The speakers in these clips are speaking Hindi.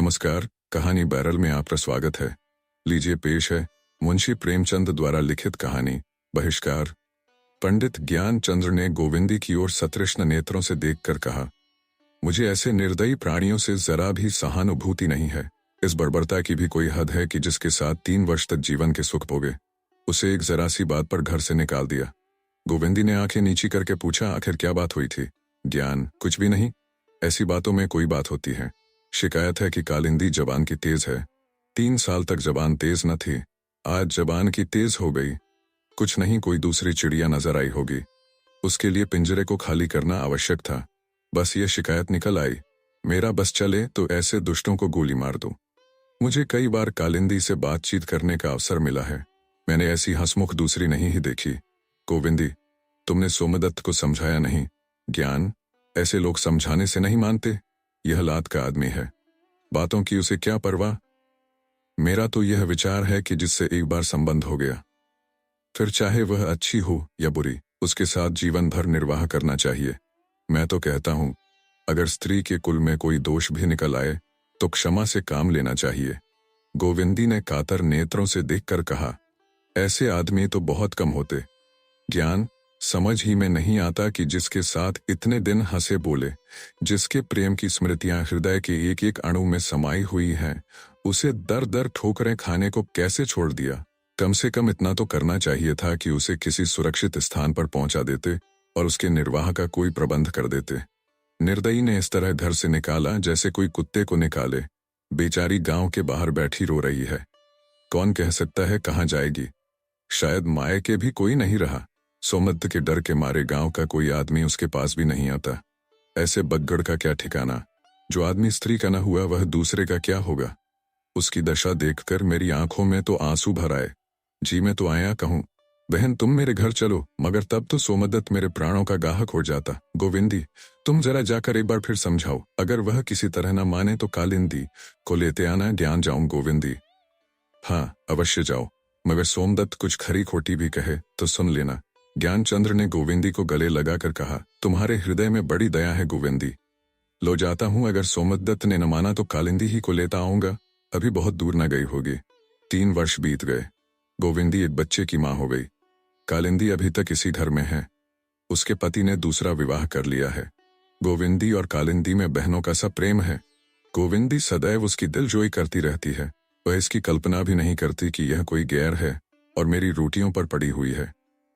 नमस्कार। कहानी बैरल में आपका स्वागत है। लीजिए पेश है मुंशी प्रेमचंद द्वारा लिखित कहानी बहिष्कार। पंडित ज्ञानचंद्र ने गोविंदी की ओर सतृष्ण नेत्रों से देखकर कहा, मुझे ऐसे निर्दयी प्राणियों से जरा भी सहानुभूति नहीं है। इस बर्बरता की भी कोई हद है कि जिसके साथ 3 वर्ष तक जीवन के सुख भोगे, उसे एक जरा सी बात पर घर से निकाल दिया। गोविंदी ने आंखें नीची करके पूछा, आखिर क्या बात हुई थी? ज्ञान, कुछ भी नहीं। ऐसी बातों में कोई बात होती है। शिकायत है कि कालिंदी जबान की तेज है। 3 साल तक जबान तेज न थी, आज जबान की तेज हो गई। कुछ नहीं, कोई दूसरी चिड़िया नजर आई होगी। उसके लिए पिंजरे को खाली करना आवश्यक था। बस ये शिकायत निकल आई। मेरा बस चले तो ऐसे दुष्टों को गोली मार दूं। मुझे कई बार कालिंदी से बातचीत करने का अवसर मिला है। मैंने ऐसी हंसमुख दूसरी नहीं ही देखी। गोविंदी, तुमने सोमदत्त को समझाया नहीं। ज्ञान, ऐसे लोग समझाने से नहीं मानते। यह लात का आदमी है, बातों की उसे क्या परवाह। मेरा तो यह विचार है कि जिससे एक बार संबंध हो गया, फिर चाहे वह अच्छी हो या बुरी, उसके साथ जीवन भर निर्वाह करना चाहिए। मैं तो कहता हूं, अगर स्त्री के कुल में कोई दोष भी निकल आए तो क्षमा से काम लेना चाहिए। गोविंदी ने कातर नेत्रों से देखकर कहा, ऐसे आदमी तो बहुत कम होते। ज्ञान, समझ ही में नहीं आता कि जिसके साथ इतने दिन हंसे बोले, जिसके प्रेम की स्मृतियां हृदय के एक एक अणु में समाई हुई हैं, उसे दर दर ठोकरें खाने को कैसे छोड़ दिया। कम से कम इतना तो करना चाहिए था कि उसे किसी सुरक्षित स्थान पर पहुंचा देते और उसके निर्वाह का कोई प्रबंध कर देते। निर्दयी ने इस तरह घर से निकाला जैसे कोई कुत्ते को निकाले। बेचारी गांव के बाहर बैठी रो रही है। कौन कह सकता है कहाँ जाएगी? शायद मायके भी कोई नहीं रहा। सोमदत्त के डर के मारे गांव का कोई आदमी उसके पास भी नहीं आता। ऐसे बग्गड़ का क्या ठिकाना। जो आदमी स्त्री का न हुआ वह दूसरे का क्या होगा। उसकी दशा देखकर मेरी आंखों में तो आंसू भर आए। जी मैं तो आया कहूं, बहन तुम मेरे घर चलो, मगर तब तो सोमदत्त मेरे प्राणों का गाहक हो जाता। गोविंदी, तुम जरा जाकर एक बार फिर समझाओ। अगर वह किसी तरह न माने तो कालिंदी को लेते आना। ज्ञान, जाऊं गोविंदी? हाँ, अवश्य जाओ, मगर सोमदत्त कुछ खरी खोटी भी कहे तो सुन लेना। ज्ञानचंद्र ने गोविंदी को गले लगाकर कहा, तुम्हारे हृदय में बड़ी दया है गोविंदी। लो जाता हूं, अगर सोमदत्त ने न माना तो कालिंदी ही को लेता आऊंगा। अभी बहुत दूर न गई होगी। 3 वर्ष बीत गए। गोविंदी एक बच्चे की मां हो गई। कालिंदी अभी तक इसी घर में है। उसके पति ने दूसरा विवाह कर लिया है। गोविंदी और कालिंदी में बहनों का सा प्रेम है। गोविंदी सदैव उसकी दिलजोई करती रहती है। वह इसकी कल्पना भी नहीं करती कि यह कोई गैर है और मेरी रोटियों पर पड़ी हुई है।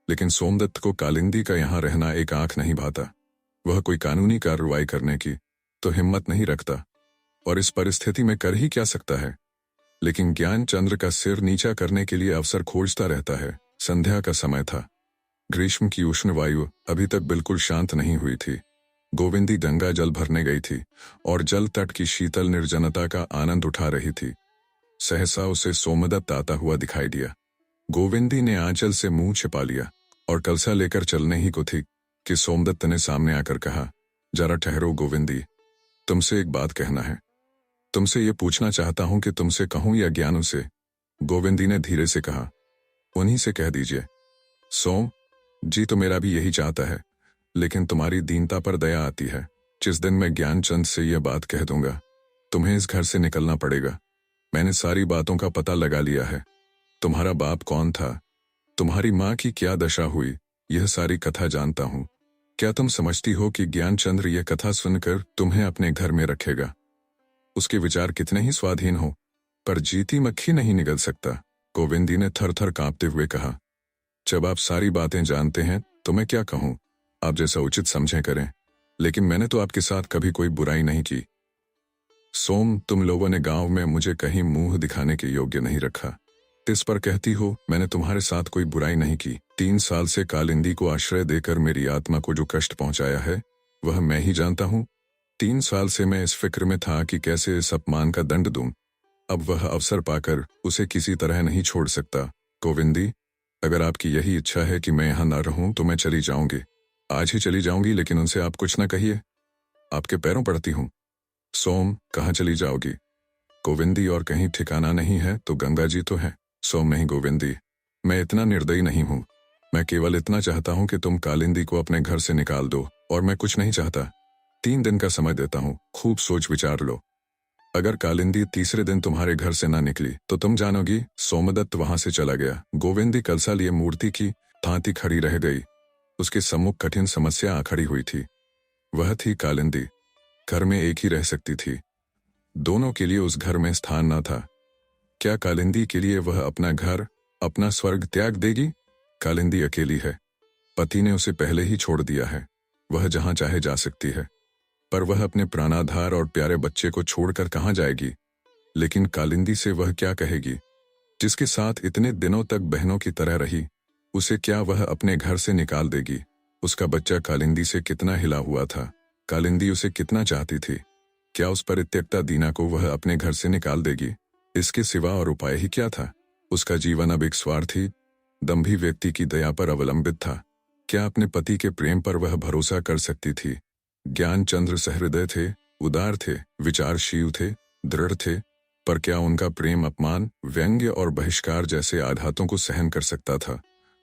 लेकिन सोमदत्त को कालिंदी का यहाँ रहना एक आंख नहीं भाता। वह कोई कानूनी कार्रवाई करने की तो हिम्मत नहीं रखता और इस परिस्थिति में कर ही क्या सकता है। लेकिन ज्ञानचंद्र का सिर नीचा करने के लिए अवसर खोजता रहता है। संध्या का समय था। ग्रीष्म की उष्ण वायु अभी तक बिल्कुल शांत नहीं हुई थी। गोविंदी गंगा जल भरने गई थी और जल तट की शीतल निर्जनता का आनंद उठा रही थी। सहसा उसे सोमदत्त आता हुआ दिखाई दिया। गोविंदी ने आंचल से मुंह छिपा लिया और कलसा लेकर चलने ही को थी कि सोमदत्त ने सामने आकर कहा, जरा ठहरो गोविंदी, तुमसे एक बात कहना है। तुमसे ये पूछना चाहता हूं कि तुमसे कहूं या ज्ञानू से? गोविंदी ने धीरे से कहा, उन्हीं से कह दीजिए। सोम जी तो मेरा भी यही चाहता है, लेकिन तुम्हारी दीनता पर दया आती है। जिस दिन मैं ज्ञानचंद से यह बात कह दूंगा, तुम्हें इस घर से निकलना पड़ेगा। मैंने सारी बातों का पता लगा लिया है। तुम्हारा बाप कौन था, तुम्हारी माँ की क्या दशा हुई, यह सारी कथा जानता हूँ। क्या तुम समझती हो कि ज्ञानचंद्र यह कथा सुनकर तुम्हें अपने घर में रखेगा? उसके विचार कितने ही स्वाधीन हो, पर जीती मक्खी नहीं निगल सकता। गोविंदी ने थर थर कांपते हुए कहा, जब आप सारी बातें जानते हैं तो मैं क्या कहूँ? आप जैसा उचित समझें करें, लेकिन मैंने तो आपके साथ कभी कोई बुराई नहीं की। सोम, तुम लोगों ने गांव में मुझे कहीं मुंह दिखाने के योग्य नहीं रखा। इस पर कहती हो मैंने तुम्हारे साथ कोई बुराई नहीं की। 3 साल से कालिंदी को आश्रय देकर मेरी आत्मा को जो कष्ट पहुंचाया है वह मैं ही जानता हूं। 3 साल से मैं इस फिक्र में था कि कैसे इस अपमान का दंड दूं। अब वह अवसर पाकर उसे किसी तरह नहीं छोड़ सकता। गोविंदी, अगर आपकी यही इच्छा है कि मैं यहाँ न रहूं तो मैं चली जाऊंगी। आज ही चली जाऊंगी, लेकिन उनसे आप कुछ न कहिए। आपके पैरों पड़ती हूं। सोम, कहाँ चली जाओगी? गोविंदी, और कहीं ठिकाना नहीं है तो गंगा जी तो है। सोम, नहीं गोविंदी, मैं इतना निर्दयी नहीं हूं। मैं केवल इतना चाहता हूं कि तुम कालिंदी को अपने घर से निकाल दो, और मैं कुछ नहीं चाहता। 3 दिन का समय देता हूं, खूब सोच विचार लो। अगर कालिंदी तीसरे दिन तुम्हारे घर से ना निकली तो तुम जानोगी। सोमदत्त वहां से चला गया। गोविंदी कलसा लिए मूर्ति की भांति खड़ी रह गई। उसके सम्मुख कठिन समस्या आ खड़ी हुई थी। वह थी कालिंदी। घर में एक ही रह सकती थी, दोनों के लिए उस घर में स्थान न था। क्या कालिंदी के लिए वह अपना घर, अपना स्वर्ग त्याग देगी? कालिंदी अकेली है, पति ने उसे पहले ही छोड़ दिया है। वह जहां चाहे जा सकती है, पर वह अपने प्राणाधार और प्यारे बच्चे को छोड़कर कहां जाएगी? लेकिन कालिंदी से वह क्या कहेगी, जिसके साथ इतने दिनों तक बहनों की तरह रही? उसे क्या वह अपने घर से निकाल देगी? उसका बच्चा कालिंदी से कितना हिला हुआ था, कालिंदी उसे कितना चाहती थी। क्या उस परित्यक्ता दीना को वह अपने घर से निकाल देगी? इसके सिवा और उपाय ही क्या था? उसका जीवन अब एक स्वार्थी, दंभी व्यक्ति की दया पर अवलंबित था। क्या अपने पति के प्रेम पर वह भरोसा कर सकती थी? ज्ञानचंद्र सहृदय थे, उदार थे, विचारशील थे, दृढ़ थे, पर क्या उनका प्रेम अपमान, व्यंग्य और बहिष्कार जैसे आघातों को सहन कर सकता था?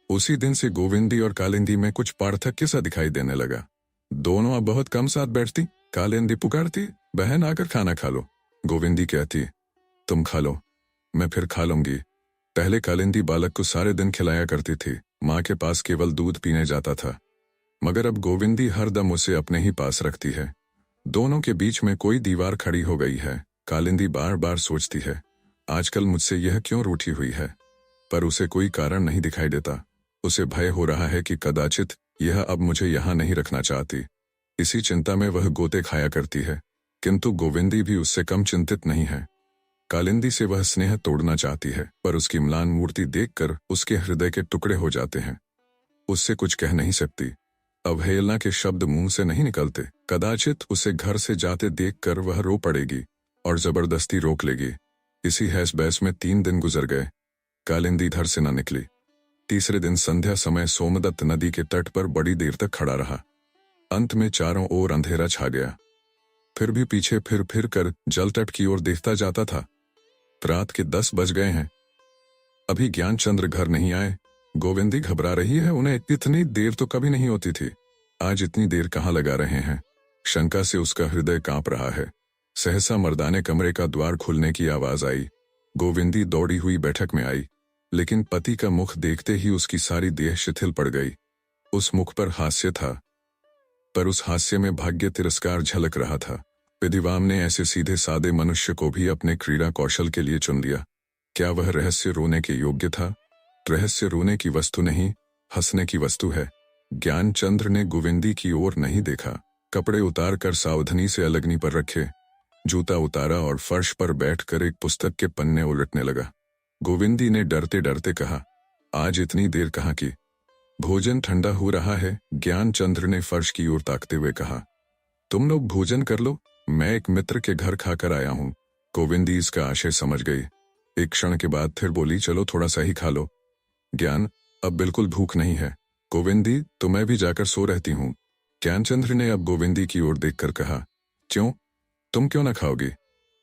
उसी दिन से गोविंदी और कालिंदी में कुछ पार्थक्य सा दिखाई देने लगा। दोनों अब बहुत कम साथ बैठती। कालिंदी पुकारती, बहन आकर खाना खा लो। गोविंदी कहती, तुम खा लो, मैं फिर खा लूंगी। पहले कालिंदी बालक को सारे दिन खिलाया करती थी, माँ के पास केवल दूध पीने जाता था, मगर अब गोविंदी हरदम उसे अपने ही पास रखती है। दोनों के बीच में कोई दीवार खड़ी हो गई है। कालिंदी बार बार सोचती है, आजकल मुझसे यह क्यों रूठी हुई है, पर उसे कोई कारण नहीं दिखाई देता। उसे भय हो रहा है कि कदाचित यह अब मुझे यहाँ नहीं रखना चाहती। इसी चिंता में वह गोते खाया करती है, किंतु गोविंदी भी उससे कम चिंतित नहीं है। कालिंदी से वह स्नेह तोड़ना चाहती है, पर उसकी म्लान मूर्ति देखकर उसके हृदय के टुकड़े हो जाते हैं। उससे कुछ कह नहीं सकती, अवहेलना के शब्द मुंह से नहीं निकलते। कदाचित उसे घर से जाते देखकर वह रो पड़ेगी और जबरदस्ती रोक लेगी। इसी हैस बैस में 3 दिन गुजर गए। कालिंदी घर से न निकली। तीसरे दिन संध्या समय सोमदत्त नदी के तट पर बड़ी देर तक खड़ा रहा। अंत में चारों ओर अंधेरा छा गया। फिर भी पीछे फिर कर जल तट की ओर देखता जाता था। रात के 10 बज गए हैं, अभी ज्ञानचंद्र घर नहीं आए। गोविंदी घबरा रही है, उन्हें इतनी देर तो कभी नहीं होती थी, आज इतनी देर कहाँ लगा रहे हैं? शंका से उसका हृदय कांप रहा है। सहसा मर्दाने कमरे का द्वार खुलने की आवाज आई। गोविंदी दौड़ी हुई बैठक में आई, लेकिन पति का मुख देखते ही उसकी सारी देह शिथिल पड़ गई। उस मुख पर हास्य था, पर उस हास्य में भाग्य तिरस्कार झलक रहा था। विधिवाम ने ऐसे सीधे सादे मनुष्य को भी अपने क्रीड़ा कौशल के लिए चुन लिया। क्या वह रहस्य रोने के योग्य था? रहस्य रोने की वस्तु नहीं, हंसने की वस्तु है। ज्ञानचंद्र ने गोविंदी की ओर नहीं देखा। कपड़े उतार कर सावधानी से अलगनी पर रखे, जूता उतारा और फर्श पर बैठकर एक पुस्तक के पन्ने उलटने लगा। गोविंदी ने डरते डरते कहा, आज इतनी देर कहाँ की? भोजन ठंडा हो रहा है। ज्ञानचंद्र ने फर्श की ओर ताकते हुए कहा, तुम लोग भोजन कर लो, मैं एक मित्र के घर खाकर आया हूँ। गोविंदी इसका आशय समझ गई। एक क्षण के बाद फिर बोली, चलो थोड़ा सा ही खा लो। ज्ञान, अब बिल्कुल भूख नहीं है। गोविंदी, तो मैं भी जाकर सो रहती हूँ। ज्ञानचंद्र ने अब गोविंदी की ओर देखकर कहा, क्यों, तुम क्यों न खाओगी?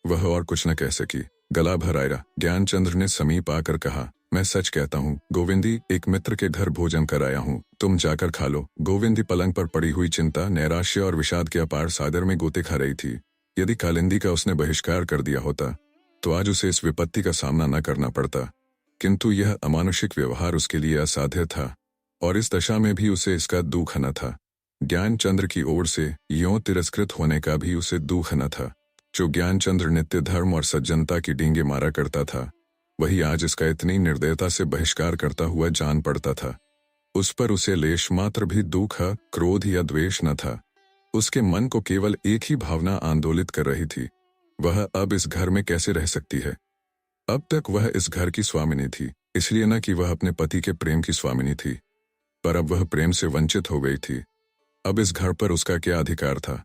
वह और कुछ न कह सकी, गला भर आया। ज्ञानचंद्र ने समीप आकर कहा, मैं सच कहता हूँ गोविंदी, एक मित्र के घर भोजन कर आया हूँ, तुम जाकर खा लो। गोविंदी पलंग पर पड़ी हुई चिंता, नैराश्य और विषाद के अपार सागर में गोते खा रही थी। यदि कालिंदी का उसने बहिष्कार कर दिया होता तो आज उसे इस विपत्ति का सामना न करना पड़ता, किंतु यह अमानुषिक व्यवहार उसके लिए असाध्य था, और इस दशा में भी उसे इसका दुख न था। ज्ञानचंद्र की ओर से यों तिरस्कृत होने का भी उसे दुख न था। जो ज्ञानचंद्र नित्य धर्म और सज्जनता की डींगे मारा करता था, वही आज इसका इतनी निर्दयता से बहिष्कार करता हुआ जान पड़ता था। उस पर उसे लेश मात्र भी दुख, क्रोध या द्वेष न था। उसके मन को केवल एक ही भावना आंदोलित कर रही थी, वह अब इस घर में कैसे रह सकती है। अब तक वह इस घर की स्वामिनी थी, इसलिए न कि वह अपने पति के प्रेम की स्वामिनी थी, पर अब वह प्रेम से वंचित हो गई थी। अब इस घर पर उसका क्या अधिकार था?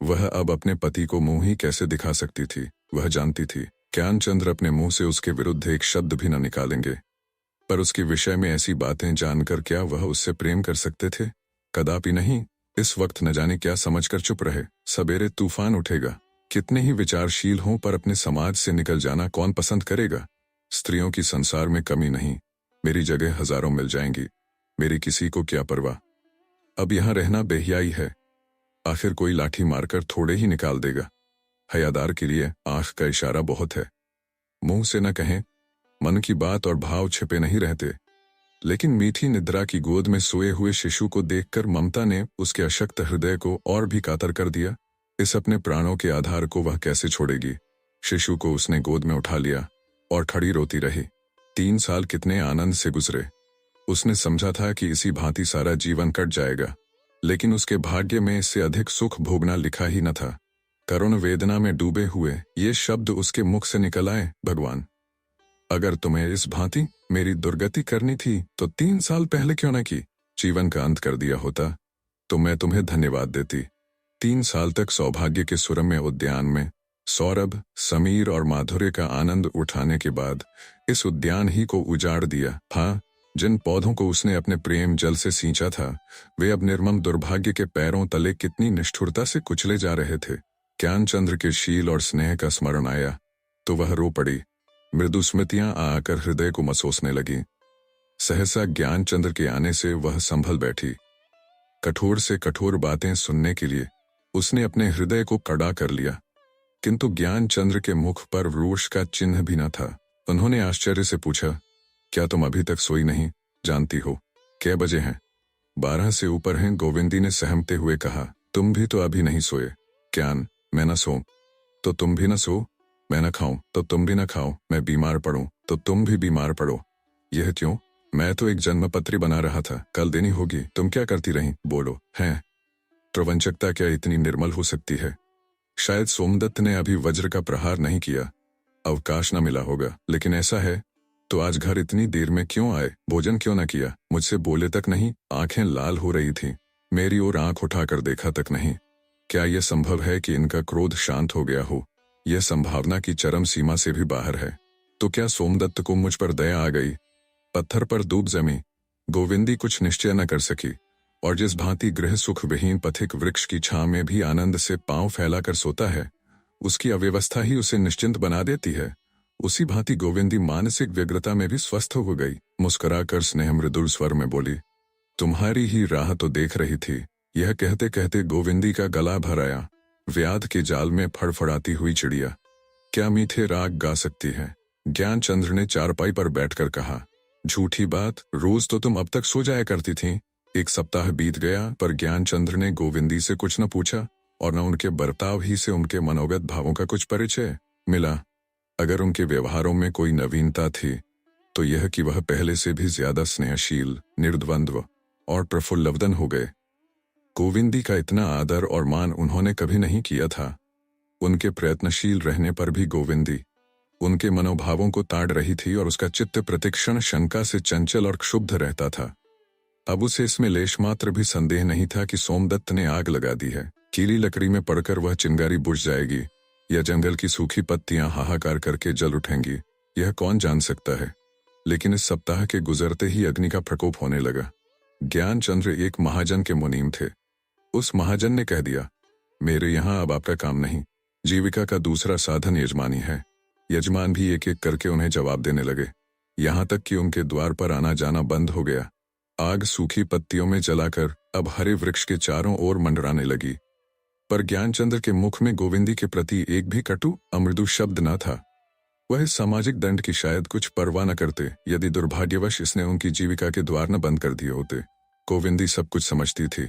वह अब अपने पति को मुंह ही कैसे दिखा सकती थी? वह जानती थी ज्ञानचंद्र अपने मुंह से उसके विरुद्ध एक शब्द भी न निकालेंगे, पर उसके विषय में ऐसी बातें जानकर क्या वह उससे प्रेम कर सकते थे? कदापि नहीं। इस वक्त न जाने क्या समझकर चुप रहे। सवेरे तूफान उठेगा। कितने ही विचारशील हों, पर अपने समाज से निकल जाना कौन पसंद करेगा? स्त्रियों की संसार में कमी नहीं, मेरी जगह हजारों मिल जाएंगी, मेरी किसी को क्या परवाह। अब यहाँ रहना बेहियाई है, आखिर कोई लाठी मारकर थोड़े ही निकाल देगा। हयादार के लिए आंख का इशारा बहुत है। मुंह से न कहें, मन की बात और भाव छिपे नहीं रहते। लेकिन मीठी निद्रा की गोद में सोए हुए शिशु को देखकर ममता ने उसके अशक्त हृदय को और भी कातर कर दिया। इस अपने प्राणों के आधार को वह कैसे छोड़ेगी। शिशु को उसने गोद में उठा लिया और खड़ी रोती रही। 3 साल कितने आनंद से गुजरे। उसने समझा था कि इसी भांति सारा जीवन कट जाएगा, लेकिन उसके भाग्य में इससे अधिक सुख भोगना लिखा ही न था। करुण वेदना में डूबे हुए ये शब्द उसके मुख से निकल आए, भगवान, अगर तुम्हें इस भांति मेरी दुर्गति करनी थी तो 3 साल पहले क्यों न की। जीवन का अंत कर दिया होता तो मैं तुम्हें धन्यवाद देती। 3 साल तक सौभाग्य के सुरम्य उद्यान में सौरभ, समीर और माधुर्य का आनंद उठाने के बाद इस उद्यान ही को उजाड़ दिया। हाँ, जिन पौधों को उसने अपने प्रेम जल से सींचा था, वे अब निर्मम दुर्भाग्य के पैरों तले कितनी निष्ठुरता से कुचले जा रहे थे। ज्ञानचंद्र के शील और स्नेह का स्मरण आया तो वह रो पड़ी। मृदु स्मृतियां आकर हृदय को मसोसने लगी। सहसा ज्ञानचंद्र के आने से वह संभल बैठी। कठोर से कठोर बातें सुनने के लिए उसने अपने हृदय को कड़ा कर लिया, किंतु ज्ञानचंद्र के मुख पर रोष का चिन्ह भी न था। उन्होंने आश्चर्य से पूछा, क्या तुम अभी तक सोई नहीं? जानती हो कै बजे हैं? 12 से ऊपर हैं, गोविंदी ने सहमते हुए कहा। तुम भी तो अभी नहीं सोए। ज्ञान, मैं न सोऊं तो तुम भी न सो, मैं न खाऊं तो तुम भी न खाओ, मैं बीमार पड़ूं तो तुम भी बीमार पड़ो। यह क्यों? मैं तो एक जन्मपत्री बना रहा था, कल देनी होगी। तुम क्या करती रही? बोलो। हैं? प्रवंचकता क्या इतनी निर्मल हो सकती है? शायद सोमदत्त ने अभी वज्र का प्रहार नहीं किया, अवकाश न मिला होगा। लेकिन ऐसा है तो आज घर इतनी देर में क्यों आए? भोजन क्यों न किया? मुझसे बोले तक नहीं, आंखें लाल हो रही थीं, मेरी ओर आंख उठाकर देखा तक नहीं। क्या यह संभव है कि इनका क्रोध शांत हो गया हो? यह संभावना की चरम सीमा से भी बाहर है। तो क्या सोमदत्त को मुझ पर दया आ गई? पत्थर पर डूब जमी। गोविंदी कुछ निश्चय न कर सकी, और जिस भांति गृह सुख विहीन पथिक वृक्ष की छां में भी आनंद से पांव फैलाकर सोता है, उसकी अव्यवस्था ही उसे निश्चिंत बना देती है, उसी भांति गोविंदी मानसिक व्यग्रता में भी स्वस्थ हो गई। मुस्कुराकर स्नेह मृदुल स्वर में बोली, तुम्हारी ही राह तो देख रही थी। यह कहते कहते गोविंदी का गला भर आया। व्याध के जाल में फड़फड़ाती हुई चिड़िया क्या मीठे राग गा सकती है? ज्ञानचंद्र ने चारपाई पर बैठकर कहा, झूठी बात, रोज तो तुम अब तक सो जाया करती थी। 1 सप्ताह बीत गया पर ज्ञानचंद्र ने गोविंदी से कुछ न पूछा और न उनके बर्ताव ही से उनके मनोगत भावों का कुछ परिचय मिला। अगर उनके व्यवहारों में कोई नवीनता थी तो यह कि वह पहले से भी ज्यादा स्नेहशील, निर्द्वंद्व और प्रफुल्लवदन हो गए। गोविंदी का इतना आदर और मान उन्होंने कभी नहीं किया था। उनके प्रयत्नशील रहने पर भी गोविंदी उनके मनोभावों को ताड़ रही थी और उसका चित्त प्रतिक्षण शंका से चंचल और क्षुब्ध रहता था। अब उसे इसमें लेश मात्र भी संदेह नहीं था कि सोमदत्त ने आग लगा दी है। कीली लकड़ी में पड़कर वह चिंगारी बुझ जाएगी या जंगल की सूखी पत्तियां हाहाकार करके जल उठेंगी, यह कौन जान सकता है। लेकिन इस सप्ताह के गुजरते ही अग्नि का प्रकोप होने लगा। ज्ञानचंद्र एक महाजन के मुनीम थे। उस महाजन ने कह दिया, मेरे यहाँ अब आपका काम नहीं, जीविका का दूसरा साधन यजमानी है। यजमान भी एक एक करके उन्हें जवाब देने लगे, यहाँ तक कि उनके द्वार पर आना जाना बंद हो गया। आग सूखी पत्तियों में जलाकर अब हरे वृक्ष के चारों ओर मंडराने लगी। पर ज्ञानचंद्र के मुख में गोविंदी के प्रति एक भी कटु अमृदु शब्द न था। वह इस सामाजिक दंड की शायद कुछ परवाह न करते यदि दुर्भाग्यवश इसने उनकी जीविका के द्वार न बंद कर दिए होते। गोविंदी सब कुछ समझती थी,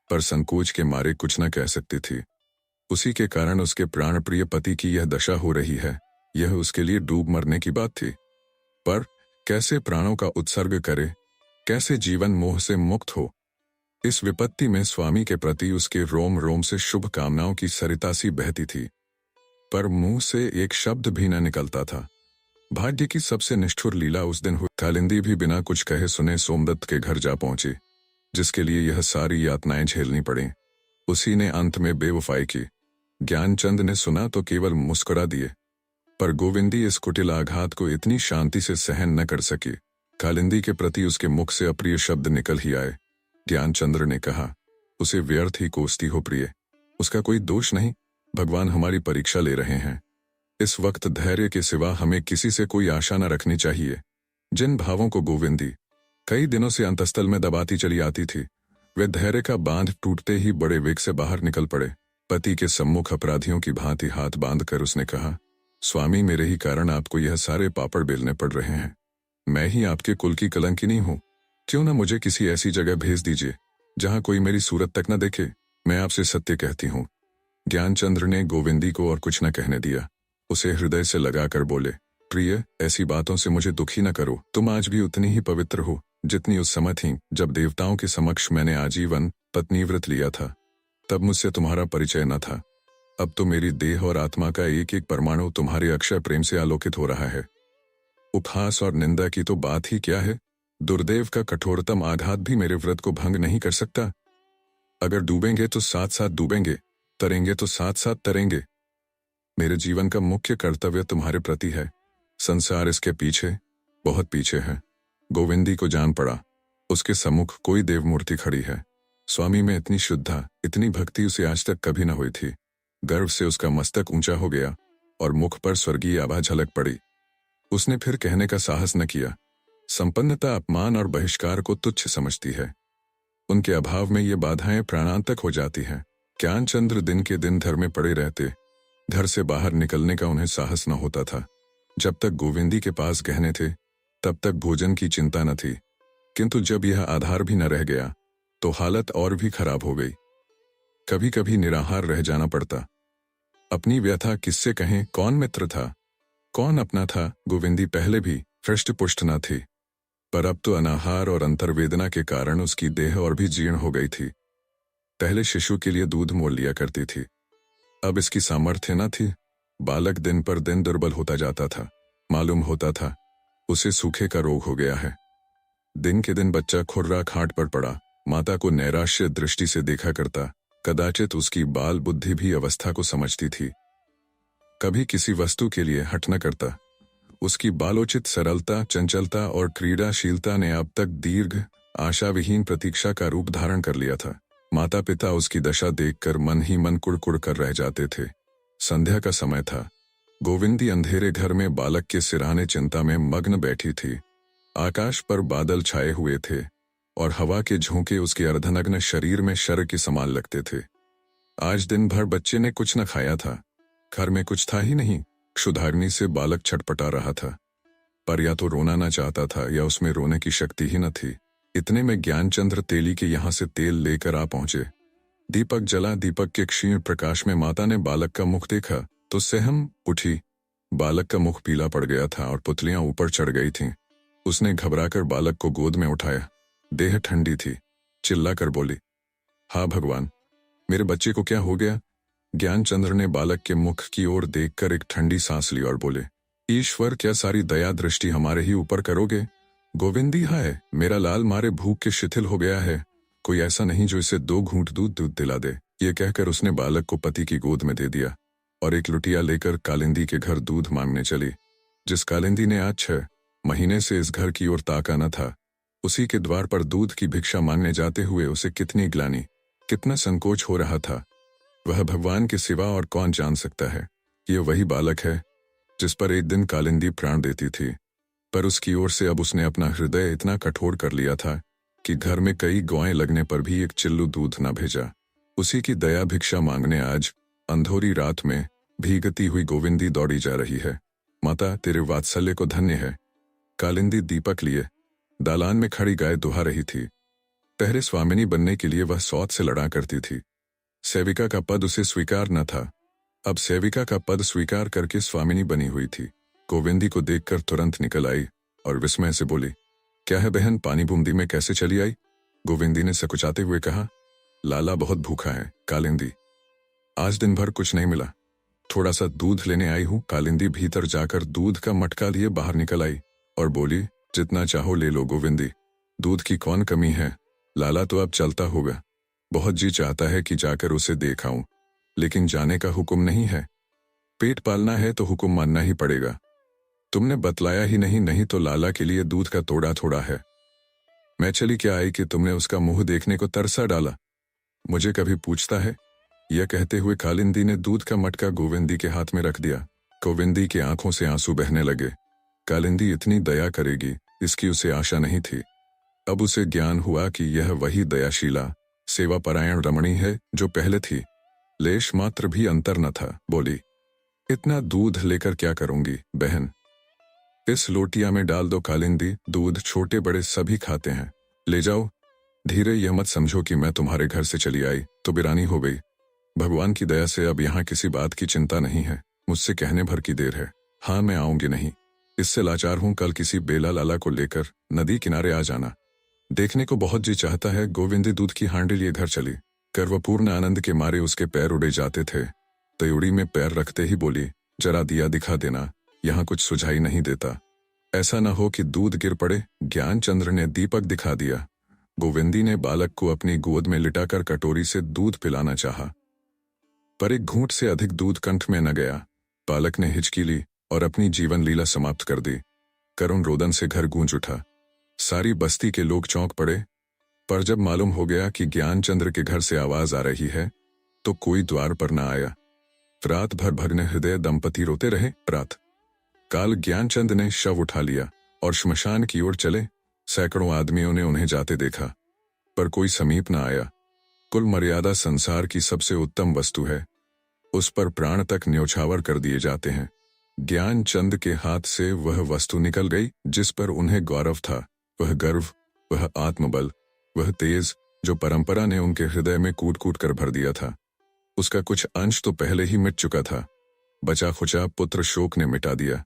पर संकोच के मारे कुछ न कह सकती थी। उसी के कारण उसके प्राण प्रिय पति की यह दशा हो रही है, यह उसके लिए डूब मरने की बात थी। पर कैसे प्राणों का उत्सर्ग करे, कैसे जीवन मोह से मुक्त हो, इस विपत्ति में स्वामी के प्रति उसके रोम रोम से शुभ कामनाओं की सरिता सी बहती थी, पर मुंह से एक शब्द भी न निकलता था। भाग्य की सबसे निष्ठुर लीला उस दिन हुई। कालिंदी भी बिना कुछ कहे सुने सोमदत्त के घर जा पहुंची, जिसके लिए यह सारी यातनाएं झेलनी पड़ी। उसी ने अंत में बेवफाई की। ज्ञानचंद ने सुना तो केवल मुस्कुरा दिए, पर गोविंदी इस कुटिल आघात को इतनी शांति से सहन न कर सकी। कालिंदी के प्रति उसके मुख से अप्रिय शब्द निकल ही आए। ज्ञानचंद्र ने कहा, उसे व्यर्थ ही कोसती हो प्रिय, उसका कोई दोष नहीं, भगवान हमारी परीक्षा ले रहे हैं। इस वक्त धैर्य के सिवा हमें किसी से कोई आशा न रखनी चाहिए। जिन भावों को गोविंदी कई दिनों से अंतस्थल में दबाती चली आती थी, वे धैर्य का बांध टूटते ही बड़े वेग से बाहर निकल पड़े। पति के सम्मुख अपराधियों की भांति हाथ बांधकर उसने कहा, स्वामी, मेरे ही कारण आपको यह सारे पापड़ बेलने पड़ रहे हैं। मैं ही आपके कुल की कलंकिनी हूं। क्यों न मुझे किसी ऐसी जगह भेज दीजिए जहां कोई मेरी सूरत तक न देखे। मैं आपसे सत्य कहती हूं। ज्ञानचंद्र ने गोविंदी को और कुछ न कहने दिया। उसे हृदय से लगाकर बोले, प्रिय, ऐसी बातों से मुझे दुखी न करो। तुम आज भी उतनी ही पवित्र हो जितनी उस समय थी जब देवताओं के समक्ष मैंने आजीवन पत्नीव्रत लिया था। तब मुझसे तुम्हारा परिचय न था। अब तो मेरी देह और आत्मा का एक एक परमाणु तुम्हारे अक्षय प्रेम से आलोकित हो रहा है। उपहास और निंदा की तो बात ही क्या है। दुर्देव का कठोरतम आघात भी मेरे व्रत को भंग नहीं कर सकता। अगर डूबेंगे तो साथ साथ डूबेंगे, तरेंगे तो साथ साथ तरेंगे। मेरे जीवन का मुख्य कर्तव्य तुम्हारे प्रति है। संसार इसके पीछे, बहुत पीछे है। गोविंदी को जान पड़ा, उसके सम्मुख कोई देवमूर्ति खड़ी है। स्वामी में इतनी शुद्धा, इतनी भक्ति उसे आज तक कभी न हुई थी। गर्व से उसका मस्तक ऊंचा हो गया और मुख पर स्वर्गीय आभा झलक पड़ी। उसने फिर कहने का साहस न किया। संपन्नता अपमान और बहिष्कार को तुच्छ समझती है। उनके अभाव में ये बाधाएं प्राणांतक हो जाती हैं। ज्ञानचंद्र दिन के दिन घर में पड़े रहते। घर से बाहर निकलने का उन्हें साहस न होता था। जब तक गोविंदी के पास गहने थे तब तक भोजन की चिंता न थी, किंतु जब यह आधार भी न रह गया तो हालत और भी खराब हो गई। कभी कभी निराहार रह जाना पड़ता। अपनी व्यथा किससे कहें, कौन मित्र था, कौन अपना था। गोविंदी पहले भी हृष्टपुष्ट न थी, पर अब तो अनाहार और अंतर्वेदना के कारण उसकी देह और भी जीर्ण हो गई थी। पहले शिशु के लिए दूध मोल लिया करती थी, अब इसकी सामर्थ्य न थी। बालक दिन पर दिन दुर्बल होता जाता था। मालूम होता था उसे सूखे का रोग हो गया है। दिन के दिन बच्चा खुर्रा खाट पर पड़ा, माता को नैराश्य दृष्टि से देखा करता। कदाचित उसकी बाल बुद्धि भी अवस्था को समझती थी। कभी किसी वस्तु के लिए हट न करता। उसकी बालोचित सरलता, चंचलता और क्रीडाशीलता ने अब तक दीर्घ आशाविहीन प्रतीक्षा का रूप धारण कर लिया था। माता पिता उसकी दशा देखकर मन ही मन कुड़कुड़ कर रह जाते थे। संध्या का समय था। गोविंदी अंधेरे घर में बालक के सिरहाने चिंता में मग्न बैठी थी। आकाश पर बादल छाए हुए थे और हवा के झोंके उसके अर्धनग्न शरीर में शर के समान लगते थे। आज दिन भर बच्चे ने कुछ न खाया था। घर में कुछ था ही नहीं। क्षुधाग्नि से बालक छटपटा रहा था, पर या तो रोना न चाहता था या उसमें रोने की शक्ति ही न थी। इतने में ज्ञानचंद्र तेली के यहाँ से तेल लेकर आ पहुंचे। दीपक जला। दीपक के क्षीण प्रकाश में माता ने बालक का मुख देखा तो सहम उठी। बालक का मुख पीला पड़ गया था और पुतलियां ऊपर चढ़ गई थीं। उसने घबराकर बालक को गोद में उठाया। देह ठंडी थी। चिल्लाकर बोली, हाँ भगवान, मेरे बच्चे को क्या हो गया। ज्ञानचंद्र ने बालक के मुख की ओर देखकर एक ठंडी सांस ली और बोले, ईश्वर, क्या सारी दया दृष्टि हमारे ही ऊपर करोगे। गोविंदी, हाय, मेरा लाल मारे भूख के शिथिल हो गया है। कोई ऐसा नहीं जो इसे 2 घूंट दूध दिला दे। ये कहकर उसने बालक को पति की गोद में दे दिया और एक लुटिया लेकर कालिंदी के घर दूध मांगने चली। जिस कालिंदी ने आज 6 महीने से इस घर की ओर ताका न था, उसी के द्वार पर दूध की भिक्षा मांगने जाते हुए उसे कितनी ग्लानि, कितना संकोच हो रहा था। वह भगवान के सिवा और कौन जान सकता है। ये वही बालक है जिस पर एक दिन कालिंदी प्राण देती थी, पर उसकी ओर से अब उसने अपना हृदय इतना कठोर कर लिया था कि घर में कई गौएं लगने पर भी एक चिल्लू दूध न भेजा। उसी की दया भिक्षा मांगने आज अंधोरी रात में भीगती हुई गोविंदी दौड़ी जा रही है। माता, तेरे वात्सल्य को धन्य है। कालिंदी दीपक लिए दालान में खड़ी गाय दुहा रही थी। पहले स्वामिनी बनने के लिए वह सौत से लड़ा करती थी। सेविका का पद उसे स्वीकार न था, अब सेविका का पद स्वीकार करके स्वामिनी बनी हुई थी। गोविंदी को देखकर तुरंत निकल आई और विस्मय से बोली, क्या है बहन, पानी बूंदी में कैसे चली आई। गोविंदी ने सकुचाते हुए कहा, लाला बहुत भूखा है। कालिंदी, आज दिन भर कुछ नहीं मिला, थोड़ा सा दूध लेने आई हूं। कालिंदी भीतर जाकर दूध का मटका लिए बाहर निकल आई और बोली, जितना चाहो ले लो गोविंदी, दूध की कौन कमी है। लाला तो अब चलता होगा। बहुत जी चाहता है कि जाकर उसे देख आऊं, लेकिन जाने का हुक्म नहीं है। पेट पालना है तो हुक्म मानना ही पड़ेगा। तुमने बतलाया ही नहीं तो लाला के लिए दूध का तोड़ा थोड़ा है। मैं चली क्या आई कि तुमने उसका मुंह देखने को तरसा डाला। मुझे कभी पूछता है। यह कहते हुए कालिंदी ने दूध का मटका गोविंदी के हाथ में रख दिया। गोविंदी की आंखों से आंसू बहने लगे। कालिंदी इतनी दया करेगी, इसकी उसे आशा नहीं थी। अब उसे ज्ञान हुआ कि यह वही दयाशीला, सेवापरायण रमणी है जो पहले थी। लेश मात्र भी अंतर न था। बोली, इतना दूध लेकर क्या करूंगी बहन? इस लोटिया में डाल दो कालिंदी, दूध छोटे बड़े सभी खाते हैं, ले जाओ। धीरे, यह मत समझो कि मैं तुम्हारे घर से चली आई तो बिरानी हो गई। भगवान की दया से अब यहाँ किसी बात की चिंता नहीं है। मुझसे कहने भर की देर है। हाँ, मैं आऊंगी नहीं, इससे लाचार हूं। कल किसी बेला लाला को लेकर नदी किनारे आ जाना। देखने को बहुत जी चाहता है। गोविंदी दूध की हांडी लिए घर चली। गर्वपूर्ण आनंद के मारे उसके पैर उड़े जाते थे। तयूड़ी में पैर रखते ही बोली, जरा दिया दिखा देना, यहाँ कुछ सुझाई नहीं देता। ऐसा न हो कि दूध गिर पड़े। ज्ञानचंद्र ने दीपक दिखा दिया। गोविंदी ने बालक को अपनी गोद में लिटाकर कटोरी से दूध पिलाना चाहा, पर एक घूंट से अधिक दूध कंठ में न गया। बालक ने हिचकी ली और अपनी जीवन लीला समाप्त कर दी। करुण रोदन से घर गूंज उठा। सारी बस्ती के लोग चौंक पड़े। पर जब मालूम हो गया कि ज्ञानचंद्र के घर से आवाज आ रही है तो कोई द्वार पर न आया। रात भर भग्न हृदय दंपति रोते रहे। रात काल ज्ञानचंद ने शव उठा लिया और श्मशान की ओर चले। सैकड़ों आदमियों ने उन्हें जाते देखा, पर कोई समीप न आया। कुल मर्यादा संसार की सबसे उत्तम वस्तु है, उस पर प्राण तक न्यौछावर कर दिए जाते हैं। ज्ञानचंद के हाथ से वह वस्तु निकल गई जिस पर उन्हें गौरव था। वह गर्व, वह आत्मबल, वह तेज जो परंपरा ने उनके हृदय में कूट कूट कर भर दिया था। उसका कुछ अंश तो पहले ही मिट चुका था। बचा खुचा पुत्र शोक ने मिटा दिया।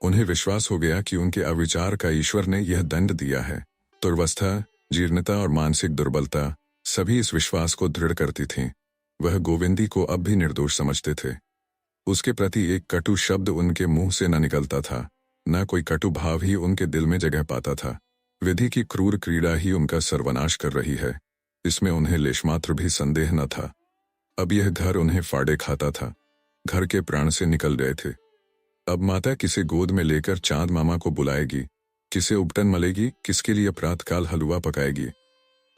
उन्हें विश्वास हो गया कि उनके अविचार का ईश्वर ने यह दंड दिया है। दुर्वस्था, जीर्णता और मानसिक दुर्बलता सभी इस विश्वास को दृढ़ करती थीं। वह गोविंदी को अब भी निर्दोष समझते थे। उसके प्रति एक कटु शब्द उनके मुंह से न निकलता था, न कोई कटु भाव ही उनके दिल में जगह पाता था। विधि की क्रूर क्रीड़ा ही उनका सर्वनाश कर रही है, इसमें उन्हें लेशमात्र भी संदेह न था। अब यह घर उन्हें फाड़े खाता था। घर के प्राण से निकल गए थे। अब माता किसे गोद में लेकर चांद मामा को बुलाएगी, किसे उपटन मलेगी, किसके लिए प्रातकाल हलवा पकाएगी।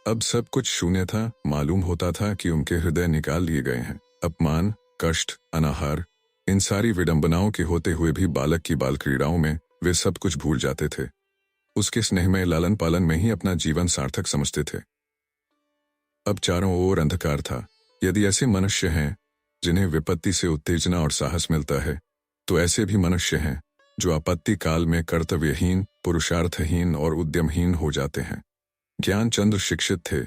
अब सब कुछ शून्य था। मालूम होता था कि उनके हृदय निकाल लिए गए हैं। अपमान, कष्ट, अनाहार, इन सारी विडंबनाओं के होते हुए भी बालक की बाल क्रीड़ाओं में वे सब कुछ भूल जाते थे। उसके स्नेह में, लालन पालन में ही अपना जीवन सार्थक समझते थे। अब चारों ओर अंधकार था। यदि ऐसे मनुष्य हैं जिन्हें विपत्ति से उत्तेजना और साहस मिलता है, तो ऐसे भी मनुष्य हैं जो आपत्ति काल में कर्तव्यहीन, पुरुषार्थहीन और उद्यमहीन हो जाते हैं। ज्ञानचंद्र शिक्षित थे,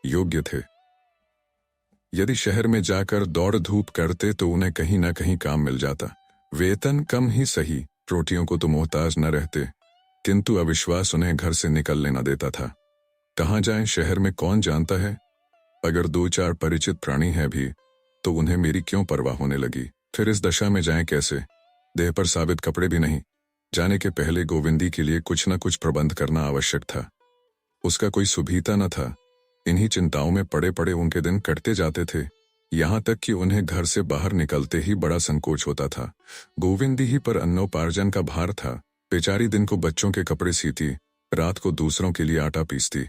योग्य थे। यदि शहर में जाकर दौड़ धूप करते तो उन्हें कहीं न कहीं काम मिल जाता। वेतन कम ही सही, रोटियों को तो मोहताज न रहते, किंतु अविश्वास उन्हें घर से निकलने न देता था। कहाँ जाएं, शहर में कौन जानता है। अगर दो चार परिचित प्राणी हैं भी तो उन्हें मेरी क्यों परवाह होने लगी। फिर इस दशा में जाएं कैसे। देह पर साबित कपड़े भी नहीं। जाने के पहले गोविंदी के लिए कुछ न कुछ प्रबंध करना आवश्यक था। उसका कोई सुभीता न था। इन्हीं चिंताओं में पड़े पड़े उनके दिन कटते जाते थे, यहाँ तक कि उन्हें घर से बाहर निकलते ही बड़ा संकोच होता था। गोविंदी ही पर अन्नोपार्जन का भार था। बेचारी दिन को बच्चों के कपड़े सीती, रात को दूसरों के लिए आटा पीसती।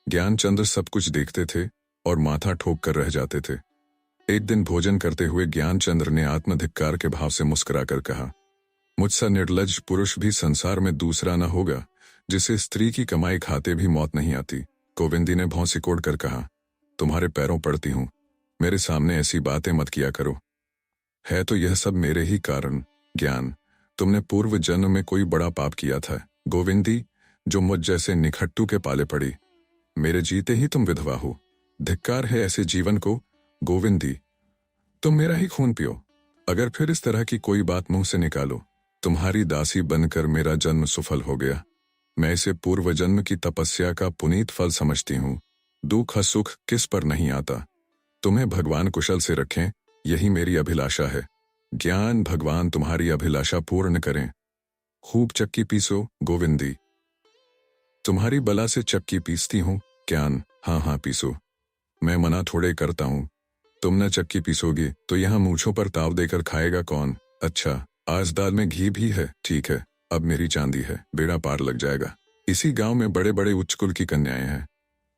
ज्ञानचंद्र सब कुछ देखते थे और माथा ठोक कर रह जाते थे। एक दिन भोजन करते हुए ज्ञानचंद्र ने आत्मधिक्कार के भाव से मुस्कुराकर कहा, मुझसा निर्लज्ज पुरुष भी संसार में दूसरा न होगा जिसे स्त्री की कमाई खाते भी मौत नहीं आती। गोविंदी ने भौं सिकोड़ कर कहा, तुम्हारे पैरों पड़ती हूं, मेरे सामने ऐसी बातें मत किया करो। है तो यह सब मेरे ही कारण। ज्ञान, तुमने पूर्व जन्म में कोई बड़ा पाप किया था। गोविंदी, जो मुझ जैसे निखट्टू के पाले पड़ी। मेरे जीते ही तुम विधवा हो। धिक्कार है ऐसे जीवन को। गोविंदी, तुम मेरा ही खून पियो। अगर फिर इस तरह की कोई बात मुंह से निकालो, तुम्हारी दासी बनकर मेरा जन्म सुफल हो गया। मैं इसे पूर्व जन्म की तपस्या का पुनीत फल समझती हूँ। दुख सुख किस पर नहीं आता। तुम्हें भगवान कुशल से रखें, यही मेरी अभिलाषा है। ज्ञान, भगवान तुम्हारी अभिलाषा पूर्ण करें। खूब चक्की पीसो गोविंदी। तुम्हारी बला से चक्की पीसती हूँ। ज्ञान, हाँ हाँ पीसो, मैं मना थोड़े करता हूँ। तुम न चक्की पीसोगी तो यहाँ मूंछों पर ताव देकर खाएगा कौन। अच्छा, आज दाल में घी भी है। ठीक है, अब मेरी चांदी है, बेड़ा पार लग जाएगा। इसी गांव में बड़े बड़े उच्च कुल की कन्याएं हैं।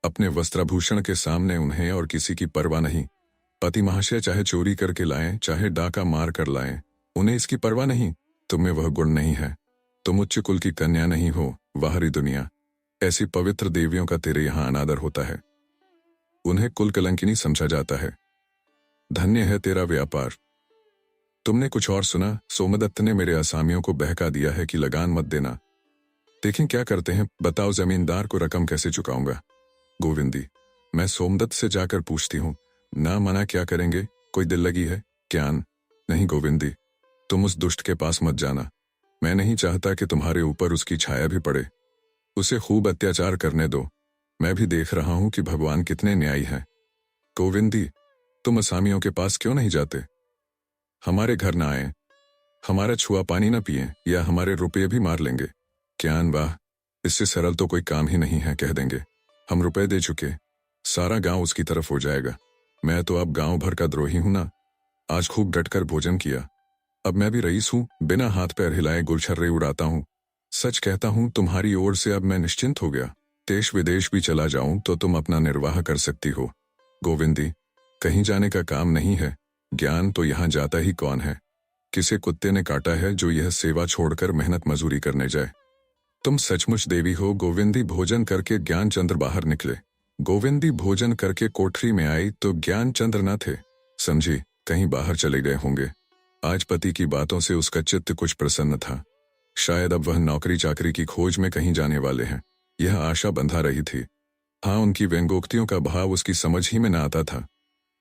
अपने वस्त्राभूषण के सामने उन्हें और किसी की परवाह नहीं। पति महाशय चाहे चोरी करके लाएं, चाहे डाका मार कर लाएं, उन्हें इसकी परवाह नहीं। तुम्हें वह गुण नहीं है। तुम उच्च कुल की कन्या नहीं हो। बाहरी दुनिया, ऐसी पवित्र देवियों का तेरे यहाँ अनादर होता है। उन्हें कुल कलंकिनी समझा जाता है। धन्य है तेरा व्यापार। तुमने कुछ और सुना? सोमदत्त ने मेरे असामियों को बहका दिया है कि लगान मत देना। देखें क्या करते हैं, बताओ जमींदार को रकम कैसे चुकाऊंगा। गोविंदी, मैं सोमदत्त से जाकर पूछती हूँ, ना मना क्या करेंगे? कोई दिल लगी है? ज्ञान, नहीं गोविंदी, तुम उस दुष्ट के पास मत जाना। मैं नहीं चाहता कि तुम्हारे ऊपर उसकी छाया भी पड़े। उसे खूब अत्याचार करने दो। मैं भी देख रहा हूं कि भगवान कितने न्यायी हैं। गोविंदी, तुम असामियों के पास क्यों नहीं जाते? हमारे घर ना आए, हमारा छुआ पानी ना पिए या हमारे रुपये भी मार लेंगे। ज्ञान, वाह, इससे सरल तो कोई काम ही नहीं है। कह देंगे हम रुपए दे चुके, सारा गांव उसकी तरफ हो जाएगा। मैं तो अब गांव भर का द्रोही हूं ना। आज खूब डटकर भोजन किया, अब मैं भी रईस हूं, बिना हाथ पैर हिलाए गुलछर्रे उड़ाता हूं। सच कहता हूं, तुम्हारी ओर से अब मैं निश्चिंत हो गया। देश विदेश भी चला जाऊं तो तुम अपना निर्वाह कर सकती हो। गोविंदी, कहीं जाने का काम नहीं है। ज्ञान, तो यहाँ जाता ही कौन है? किसे कुत्ते ने काटा है जो यह सेवा छोड़कर मेहनत मजूरी करने जाए? तुम सचमुच देवी हो। गोविंदी भोजन करके ज्ञानचंद्र बाहर निकले। गोविंदी भोजन करके कोठरी में आई तो ज्ञानचंद्र न थे। समझी कहीं बाहर चले गए होंगे। आज पति की बातों से उसका चित्त कुछ प्रसन्न था। शायद अब वह नौकरी चाकरी की खोज में कहीं जाने वाले हैं, यह आशा बंधा रही थी। हाँ, उनकी व्यंगोक्तियों का भाव उसकी समझ ही में न आता था।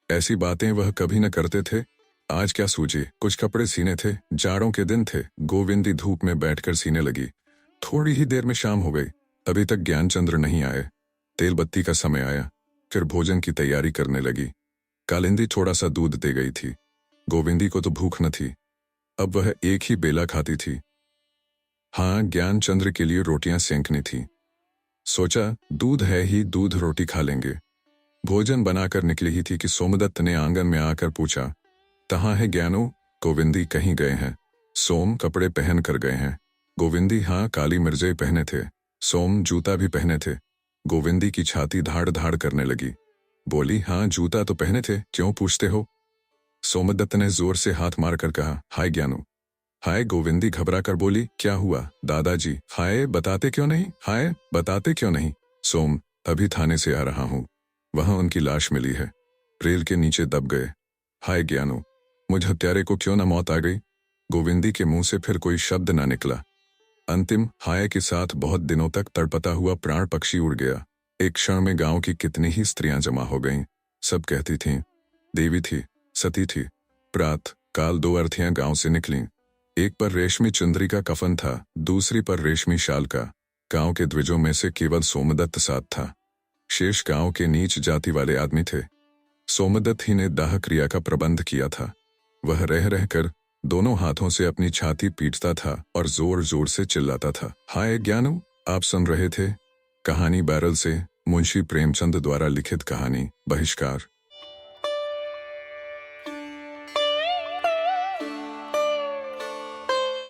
ऐसी बातें वह कभी न करते थे। आज क्या सूझे, कुछ कपड़े सीने थे, जाड़ों के दिन थे। गोविंदी धूप में बैठकर सीने लगी। थोड़ी ही देर में शाम हो गई, अभी तक ज्ञानचंद्र नहीं आए। तेल बत्ती का समय आया, फिर भोजन की तैयारी करने लगी। कालिंदी थोड़ा सा दूध दे गई थी। गोविंदी को तो भूख न थी, अब वह एक ही बेला खाती थी। हाँ, ज्ञानचंद्र के लिए रोटियां सेंकनी थी। सोचा दूध है ही, दूध रोटी खा लेंगे। भोजन बनाकर निकली ही थी कि सोमदत्त ने आंगन में आकर पूछा, कहाँ है ज्ञानू? गोविंदी, कहीं गए हैं। सोम, कपड़े पहन कर गए हैं। गोविंदी, हाँ, काली मिर्जे पहने थे। सोम, जूता भी पहने थे। गोविंदी की छाती धाड़ धाड़ करने लगी। बोली, हाँ, जूता तो पहने थे, क्यों पूछते हो? सोमदत्त ने जोर से हाथ मारकर कहा, हाय ज्ञानू। हाय। गोविंदी घबरा कर बोली, क्या हुआ दादाजी? हाय, बताते क्यों नहीं? हाय, बताते क्यों नहीं? सोम, अभी थाने से आ रहा हूं, वहां उनकी लाश मिली है, रेल के नीचे दब गए। हाय ज्ञानू, मुझ हत्यारे को क्यों न मौत आ गई? गोविंदी के मुंह से फिर कोई शब्द ना निकला। अंतिम हाय के साथ बहुत दिनों तक तड़पता हुआ प्राण पक्षी उड़ गया। एक क्षण में गांव की कितनी ही स्त्रियां जमा हो गईं। सब कहती थीं, देवी थी, सती थी। प्रात काल दो अर्थियां गांव से निकलीं। एक पर रेशमी चुंदरी का कफन था, दूसरी पर रेशमी शाल का। गांव के द्विजों में से केवल सोमदत्त साथ था, शेष गांव के नीच जाति वाले आदमी थे। सोमदत्त ही ने दाह क्रिया का प्रबंध किया था। वह रह रहकर दोनों हाथों से अपनी छाती पीटता था और जोर जोर से चिल्लाता था। हाय ज्ञानू, आप सुन रहे थे कहानी बैरल से, मुंशी प्रेमचंद द्वारा लिखित कहानी बहिष्कार।